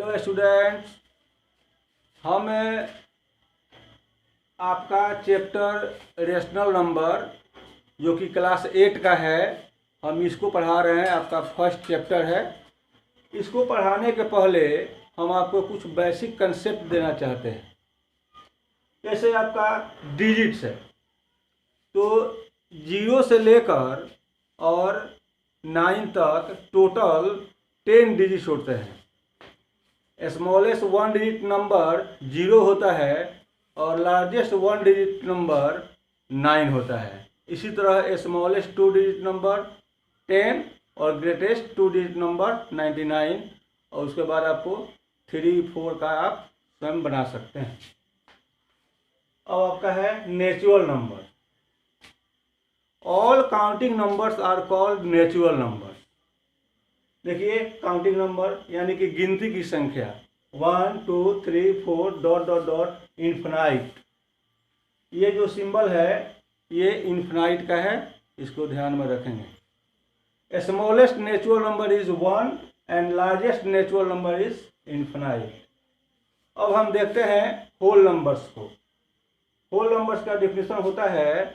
Hello students, हम आपका chapter rational number जो कि क्लास 8 का है, हम इसको पढ़ा रहे हैं। आपका फर्स्ट चैप्टर है। इसको पढ़ाने के पहले हम आपको कुछ बेसिक कंसेप्ट देना चाहते हैं। जैसे आपका डिजिट्स है, तो 0 से लेकर और 9 तक टोटल 10 डिजिट्स होते हैं। स्मॉलेस्ट 1 डिजिट नंबर 0 होता है और लार्जेस्ट 1 डिजिट नंबर 9 होता है। इसी तरह स्मॉलेस्ट 2 डिजिट नंबर 10 और ग्रेटेस्ट 2 डिजिट नंबर 99, और उसके बाद आपको 3, 4 का आप स्वयं बना सकते हैं। अब आपका है natural number. All counting numbers are called natural number. देखिए, काउंटिंग नंबर यानी कि गिनती की संख्या 1 2 3 4 डॉट डॉट डॉट इन्फिनाइट। ये जो सिंबल है ये इन्फिनाइट का है, इसको ध्यान में रखेंगे। Smallest natural number is 1 and largest natural number is infinite. अब हम देखते हैं होल नंबर्स को। होल नंबर्स का डिफिनेशन होता है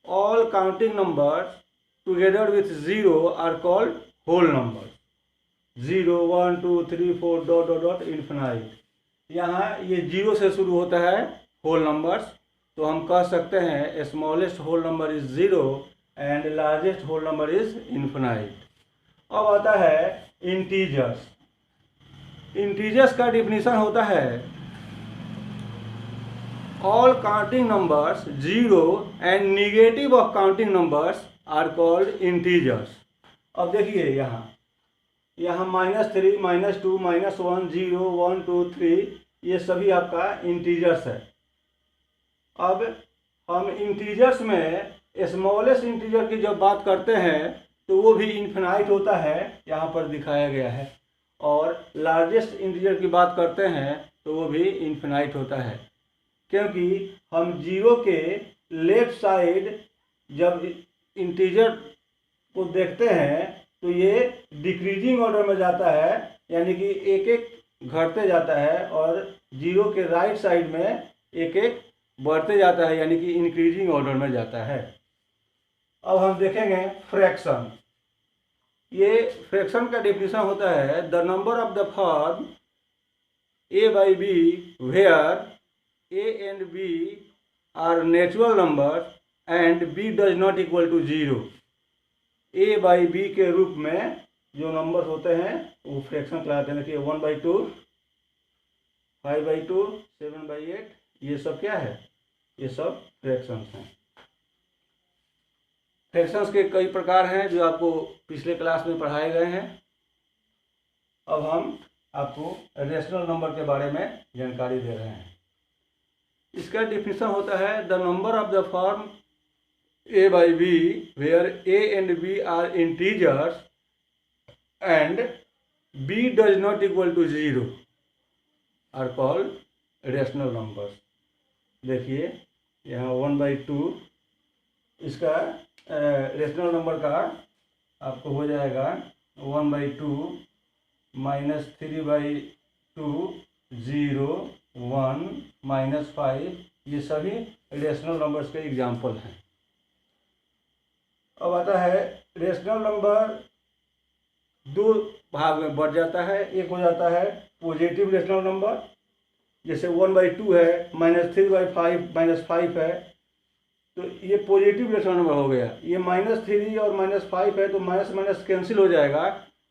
all counting numbers together with 0 are called whole number. 0 1 2 3 4 dot dot dot infinite. यहाँ ये 0 से शुरू होता है होल नंबर्स, तो हम कह सकते हैं smallest whole number is 0 and largest whole number is infinite. अब आता है इंटीजर्स। इंटीजर्स का डिफिनीशन होता है all counting numbers 0 and negative of counting numbers are called integers. अब देखिए यहाँ -3, -2, -1, 0, 1 2 3 ये सभी आपका इंटीजर्स है। अब हम इंटीजर्स में स्मॉलेस्ट इंटीजर की जब बात करते हैं तो वो भी इन्फिनाइट होता है, यहाँ पर दिखाया गया है। और लार्जेस्ट इंटीजर की बात करते हैं तो वो भी इन्फिनाइट होता है, क्योंकि हम 0 के लेफ्ट साइड जब इंटीजर को देखते हैं तो ये डिक्रीजिंग ऑर्डर में जाता है, यानी कि एक एक घटते जाता है, और 0 के राइट साइड में एक एक बढ़ते जाता है, यानी कि इंक्रीजिंग ऑर्डर में जाता है। अब हम देखेंगे फ्रैक्शन। ये फ्रैक्शन का डिफिनीशन होता है the number of the form a/b where a and b are natural number and b does not equal to 0। a/b के रूप में जो नंबर होते हैं वो फ्रैक्शन कहलाते हैं। देखिए 1/2, 5/2, 7/8, ये सब क्या है? ये सब फ्रैक्शंस हैं। फ्रैक्शंस के कई प्रकार हैं जो आपको पिछले क्लास में पढ़ाए गए हैं। अब हम आपको रेशनल नंबर के बारे में जानकारी दे रहे हैं। इसका डिफिनीशन होता है the number of the form a/b where a and b are integers and b does not equal to 0 are called rational numbers। देखिए यहाँ 1/2 इसका रेशनल नंबर का आपको हो जाएगा 1/2 -3/2 0 1 -5। ये सभी रेशनल नंबर्स के एग्जाम्पल हैं। अब आता है रेशनल नंबर दो भाग में बढ़ जाता है। एक हो जाता है पॉजिटिव रेशनल नंबर, जैसे 1/2 है, -3/5 -5 है, तो ये पॉजिटिव रेशनल नंबर हो गया। ये -3 और -5 है तो माइनस माइनस कैंसिल हो जाएगा,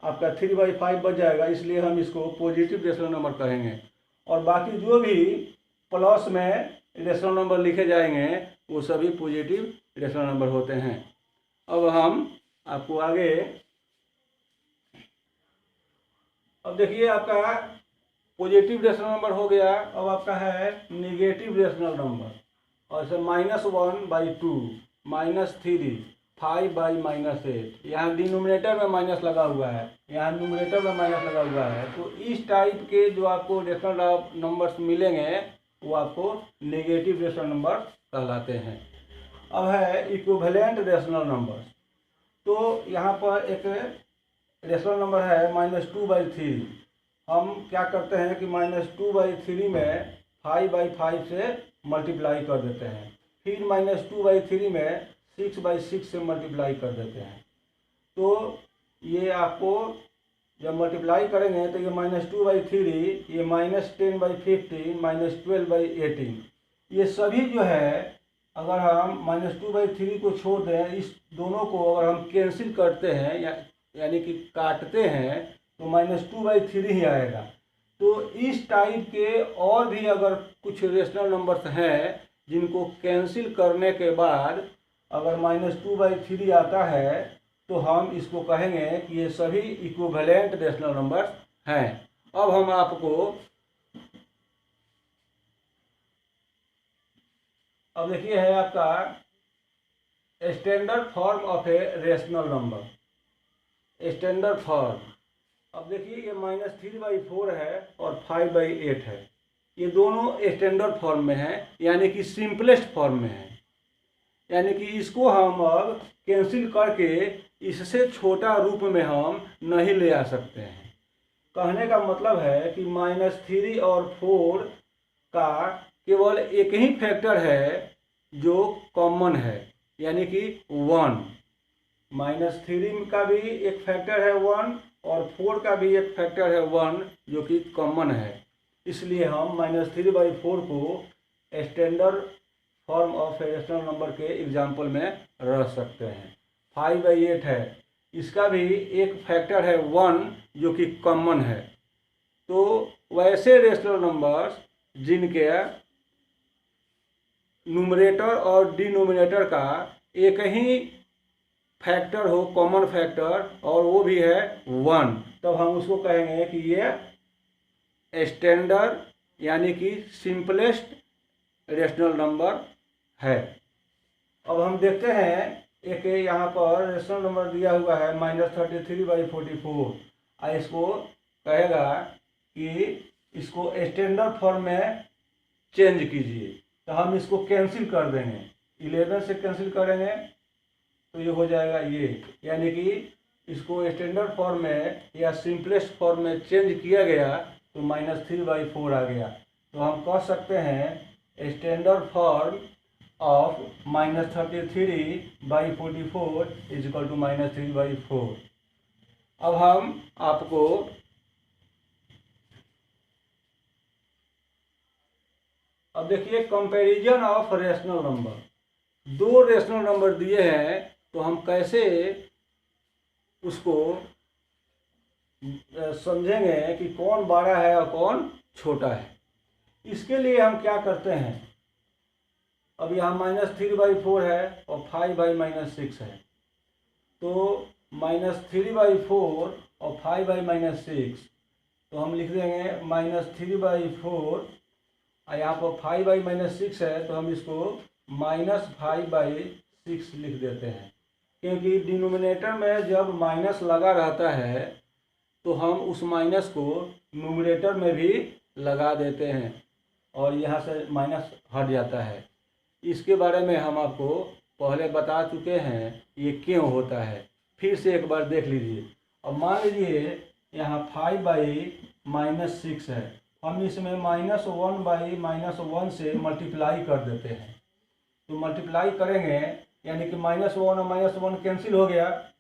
आपका 3/5 बच जाएगा, इसलिए हम इसको पॉजिटिव रेशनल नंबर कहेंगे। और बाकी जो भी प्लस में रेशनल नंबर लिखे जाएंगे वो सभी पॉजिटिव रेशनल नंबर होते हैं। अब हम आपको आगे, अब देखिए आपका पॉजिटिव रेशनल नंबर हो गया। अब आपका है निगेटिव रेशनल नंबर, और इसे -1/2, -3, 5/-8। यहाँ डिनोमिनेटर में माइनस लगा हुआ है, यहाँ न्यूमरेटर में माइनस लगा हुआ है। तो इस टाइप के जो आपको रेशनल नंबर्स मिलेंगे वो आपको नेगेटिव रेशनल नंबर कहलाते हैं। अब है इक्विवेलेंट रेशनल नंबर। तो यहाँ पर एक रेशनल नंबर है -2/3। हम क्या करते हैं कि -2/3 में 5/5 से मल्टीप्लाई कर देते हैं, फिर -2/3 में 6/6 से मल्टीप्लाई कर देते हैं। तो ये आपको जब मल्टीप्लाई करेंगे तो ये -2/3, ये -10/15, -12/18, ये सभी जो है अगर हम -2/3 को छोड़ दें, इस दोनों को अगर हम कैंसिल करते हैं यानी कि काटते हैं तो -2/3 ही आएगा। तो इस टाइप के और भी अगर कुछ रेशनल नंबर्स हैं जिनको कैंसिल करने के बाद अगर -2/3 आता है तो हम इसको कहेंगे कि ये सभी इक्विवेलेंट रेशनल नंबर्स हैं। अब हम आपको अब देखिए है आपका standard form of a rational number. Standard form, अब देखिए ये -3/4 है और 5/8 है, ये दोनों स्टैंडर्ड फॉर्म में है यानी कि सिंपलेस्ट फॉर्म में है, यानी कि इसको हम अब कैंसिल करके इससे छोटा रूप में हम नहीं ले आ सकते हैं। कहने का मतलब है कि -3 और 4 का केवल एक ही फैक्टर है जो कॉमन है, यानी कि 1। -3 का भी एक फैक्टर है 1 और 4 का भी एक फैक्टर है 1 जो कि कॉमन है। इसलिए हम -3/4 को standard form of rational number के एग्जाम्पल में रख सकते हैं। 5/8 है, इसका भी एक फैक्टर है 1 जो कि कॉमन है। तो वैसे रेशनल नंबर्स जिनके न्यूमरेटर और डिनोमिनेटर का एक ही फैक्टर हो, कॉमन फैक्टर, और वो भी है 1, तब हम उसको कहेंगे कि ये स्टैंडर्ड यानी कि सिंपलेस्ट रेशनल नंबर है। अब हम देखते हैं एक यहाँ पर रेशनल नंबर दिया हुआ है -33/44। इसको कहेगा कि इसको स्टैंडर्ड फॉर्म में चेंज कीजिए, तो हम इसको कैंसिल कर देंगे, 11 से कैंसिल करेंगे तो ये हो जाएगा ये, यानी कि इसको स्टैंडर्ड फॉर्म में या सिंपलेस्ट फॉर्म में चेंज किया गया तो -3/4 आ गया। तो हम कह सकते हैं स्टैंडर्ड फॉर्म ऑफ -33/44 = -3/4। अब हम आपको अब देखिए कंपैरिजन ऑफ रेशनल नंबर। दो रेशनल नंबर दिए हैं तो हम कैसे उसको समझेंगे कि कौन बड़ा है और कौन छोटा है। इसके लिए हम क्या करते हैं, अब यहाँ -3/4 है और 5/-6 है, तो -3/4 और 5/-6, तो हम लिख देंगे -3/4 और यहाँ पर 5/-6 है तो हम इसको -5/6 लिख देते हैं, क्योंकि डिनोमिनेटर में जब माइनस लगा रहता है तो हम उस माइनस को न्यूमरेटर में भी लगा देते हैं और यहाँ से माइनस हट जाता है। इसके बारे में हम आपको पहले बता चुके हैं ये क्यों होता है, फिर से एक बार देख लीजिए। अब मान लीजिए यहाँ 5/-6 है, हम इसमें -1/-1 से मल्टीप्लाई कर देते हैं, तो मल्टीप्लाई करेंगे यानी कि -1 और -1 कैंसिल हो गया,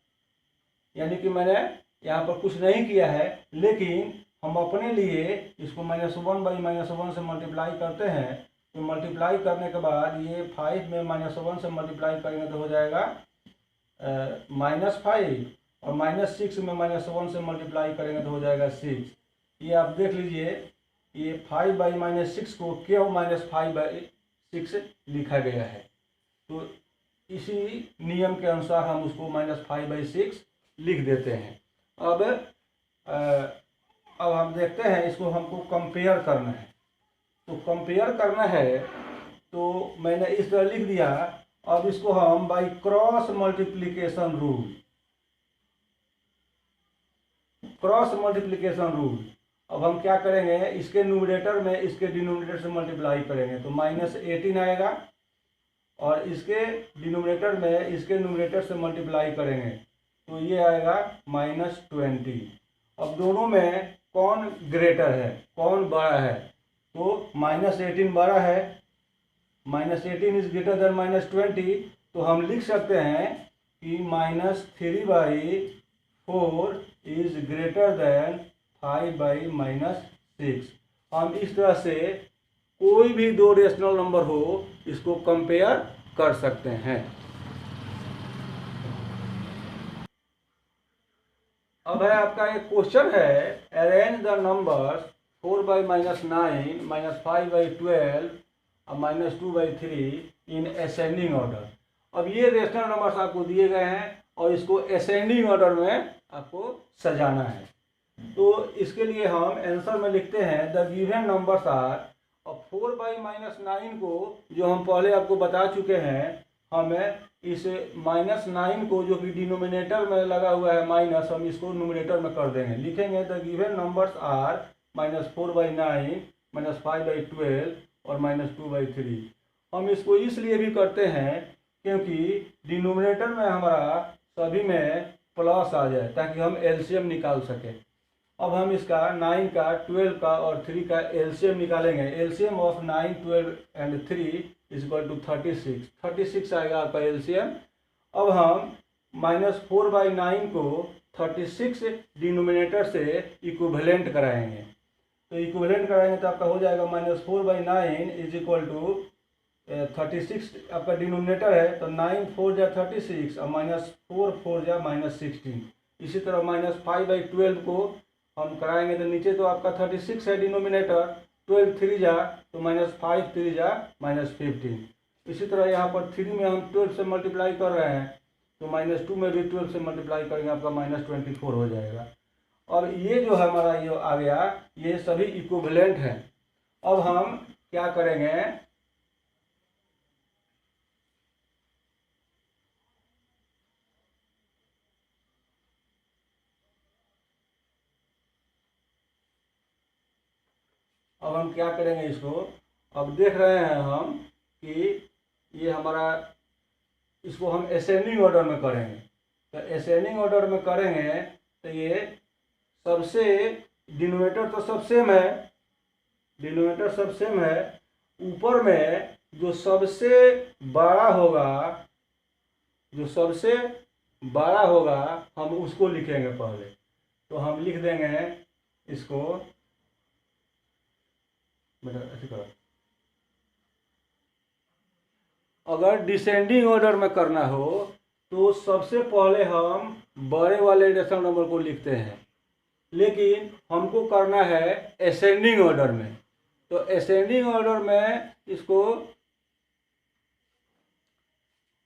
यानी कि मैंने यहाँ पर कुछ नहीं किया है, लेकिन हम अपने लिए इसको -1/-1 से मल्टीप्लाई करते हैं। तो मल्टीप्लाई करने के बाद ये 5 में -1 से मल्टीप्लाई करेंगे तो हो जाएगा -5, और -6 में -1 से मल्टीप्लाई करेंगे तो हो जाएगा 6। ये आप देख लीजिए ये 5/-6 को क्यों -5/6 लिखा गया है, तो इसी नियम के अनुसार हम उसको -5/6 लिख देते हैं। अब हम देखते हैं इसको हमको कंपेयर करना है, तो कंपेयर करना है तो मैंने इस तरह लिख दिया। अब इसको हम बाय क्रॉस मल्टीप्लिकेशन रूल, अब हम क्या करेंगे, इसके न्यूमरेटर में इसके डिनोमिनेटर से मल्टीप्लाई करेंगे तो -18 आएगा, और इसके डिनोमिनेटर में इसके न्यूमरेटर से मल्टीप्लाई करेंगे तो ये आएगा -20। अब दोनों में कौन ग्रेटर है, कौन बड़ा है। तो -18 बड़ा है, -18 इज ग्रेटर देन -20, तो हम लिख सकते हैं कि -3/4 इज ग्रेटर देन 5/-6। हम इस तरह से कोई भी दो रेशनल नंबर हो इसको कंपेयर कर सकते हैं। अब है आपका एक क्वेश्चन है, अरेंज द नंबर्स 4/-9, -5/12 और -2/3 इन असेंडिंग ऑर्डर। अब ये रेशनल नंबर्स आपको दिए गए हैं और इसको असेंडिंग ऑर्डर में आपको सजाना है। तो इसके लिए हम आंसर में लिखते हैं द गिवन नंबर्स आर। और 4/-9 को जो हम पहले आपको बता चुके हैं, हमें इस -9 को जो कि डिनोमिनेटर में लगा हुआ है माइनस, हम इसको न्यूमरेटर में कर देंगे। लिखेंगे द गिवन नंबर्स आर -4/9, -5/12 और -2/3। हम इसको इसलिए भी करते हैं क्योंकि डिनोमिनेटर में हमारा सभी में प्लस आ जाए ताकि हम एलसीएम निकाल सकें। अब हम इसका 9 का, 12 का और 3 का एलसीएम निकालेंगे। LCM of 9, 12 and 3 is equal to 36। 36 आएगा आपका एलसीएम। अब हम -4/9 को 36 डिनोमिनेटर से इक्विवेलेंट कराएंगे। तो इक्विवेलेंट कराएंगे तो आपका हो जाएगा -4/9 इज इक्वल टू 36 आपका डिनोमिनेटर है, तो 9 4 जा 36 और -4 4 जा -16। इसी तरह -5/12 को हम कराएंगे तो नीचे तो आपका 36 है डिनोमिनेटर, 12 3 जा तो -5 3 जा -15। इसी तरह यहाँ पर 3 में हम 12 से मल्टीप्लाई कर रहे हैं तो -2 में भी 12 से मल्टीप्लाई करेंगे, आपका -24 हो जाएगा। और ये जो हमारा ये आ गया, ये सभी इक्विवेलेंट हैं। अब हम क्या करेंगे, अब हम क्या करेंगे इसको, अब देख रहे हैं हम कि ये हमारा, इसको हम असेंडिंग ऑर्डर में करेंगे। तो असेंडिंग ऑर्डर में करेंगे तो ये सबसे डिनोमिनेटर तो सब सेम है, डिनोमिनेटर सब सेम है। ऊपर में जो सबसे बड़ा होगा, जो सबसे बड़ा होगा हम उसको लिखेंगे पहले। तो हम लिख देंगे इसको, अगर डिसेंडिंग ऑर्डर में करना हो तो सबसे पहले हम बड़े वाले रेशनल नंबर को लिखते हैं, लेकिन हमको करना है असेंडिंग ऑर्डर में। तो असेंडिंग ऑर्डर में इसको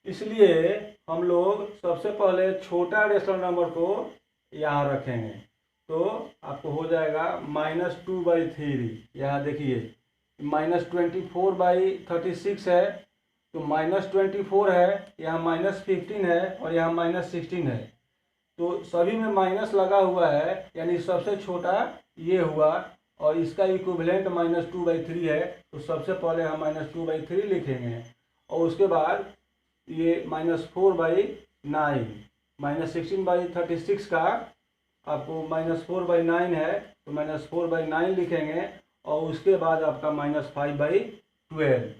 इसलिए हम लोग सबसे पहले छोटा रेशनल नंबर को यहाँ रखेंगे। तो आपको हो जाएगा -2/3। यहाँ देखिए -24/36 है, तो -24 है, यहाँ -15 है और यहाँ -16 है। तो सभी में माइनस लगा हुआ है, यानी सबसे छोटा ये हुआ और इसका इक्विवेलेंट -2/3 है। तो सबसे पहले हम -2/3 लिखेंगे और उसके बाद ये -4/9, -16/36 का आपको -4/9 है तो -4/9 लिखेंगे और उसके बाद आपका -5/12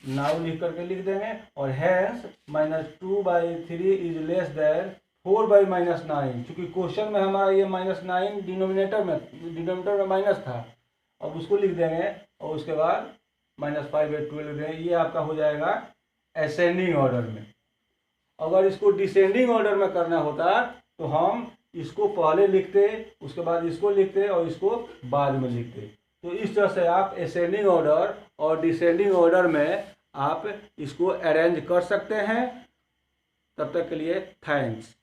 नाउ लिख करके लिख देंगे। और हैंस -2/3 इज लेस देन 4/-9। चूँकि क्वेश्चन में हमारा ये -9 डिनोमिनेटर में माइनस था, अब उसको लिख देंगे और उसके बाद -5/12 लिख देंगे। ये आपका हो जाएगा असेंडिंग ऑर्डर में। अगर इसको डिसेंडिंग ऑर्डर में करना होता तो हम इसको पहले लिखते, उसके बाद इसको लिखते और इसको बाद में लिखते। तो इस तरह से आप असेंडिंग ऑर्डर और डिसेंडिंग ऑर्डर में आप इसको अरेंज कर सकते हैं। तब तक के लिए थैंक्स।